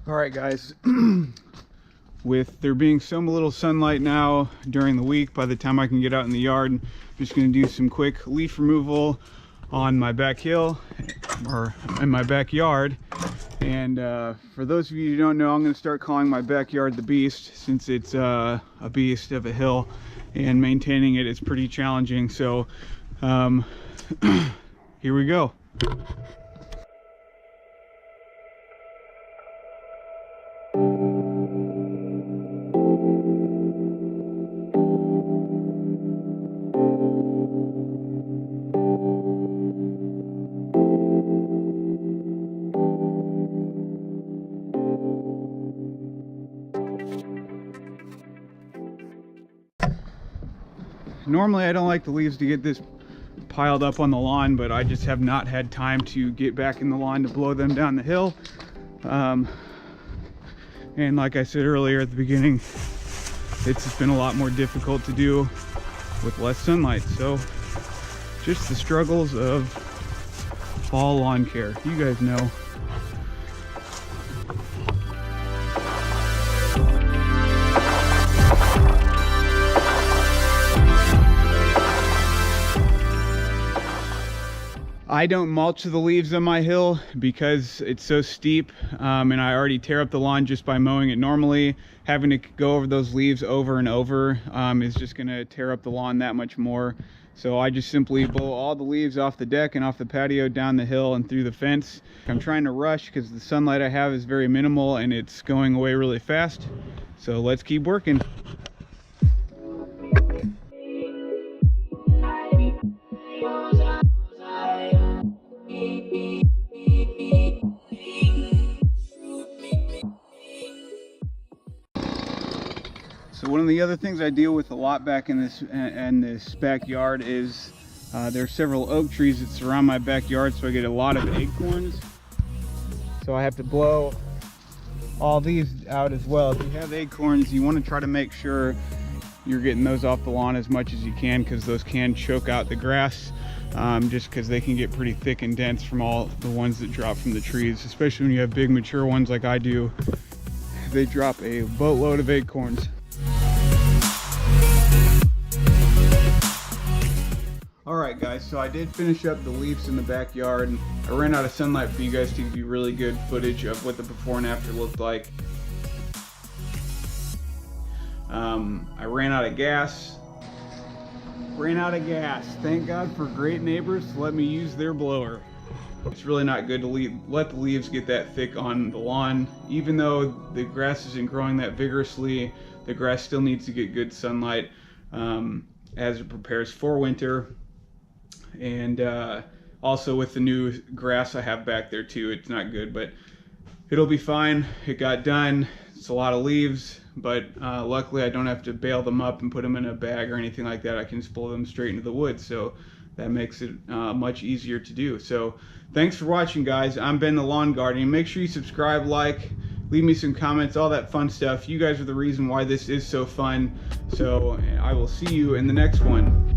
All right, guys. With there being so little sunlight now during the week, by the time I can get out in the yard, I'm just going to do some quick leaf removal on my back hill or in my backyard. And for those of you who don't know, I'm going to start calling my backyard the Beast, since it's a beast of a hill and maintaining it is pretty challenging. So here we go. Normally I don't like the leaves to get this piled up on the lawn, but I just have not had time to get back in the lawn to blow them down the hill. And like I said earlier at the beginning, it's been a lot more difficult to do with less sunlight. So just the struggles of fall lawn care, you guys know. I don't mulch the leaves on my hill because it's so steep, and I already tear up the lawn just by mowing it normally. Having to go over those leaves over and over is just going to tear up the lawn that much more. So I just simply blow all the leaves off the deck and off the patio, down the hill and through the fence. I'm trying to rush because the sunlight I have is very minimal and it's going away really fast. So let's keep working. So one of the other things I deal with a lot back in this backyard is there are several oak trees that surround my backyard, so I get a lot of acorns. So I have to blow all these out as well. If you have acorns, you want to try to make sure you're getting those off the lawn as much as you can, because those can choke out the grass, just because they can get pretty thick and dense from all the ones that drop from the trees, especially when you have big mature ones like I do. They drop a boatload of acorns. Alright guys, so I did finish up the leaves in the backyard. I ran out of sunlight for you guys to give you really good footage of what the before and after looked like. I ran out of gas. Thank God for great neighbors to let me use their blower. It's really not good to let the leaves get that thick on the lawn. Even though the grass isn't growing that vigorously, the grass still needs to get good sunlight as it prepares for winter. And also with the new grass I have back there too, it's not good, but it'll be fine. It got done. It's a lot of leaves, but luckily I don't have to bale them up and put them in a bag or anything like that. I can just blow them straight into the woods, so that makes it much easier to do. So thanks for watching, guys. I'm Ben the Lawn Guardian. Make sure you subscribe, like, leave me some comments, all that fun stuff. You guys are the reason why this is so fun. So I will see you in the next one.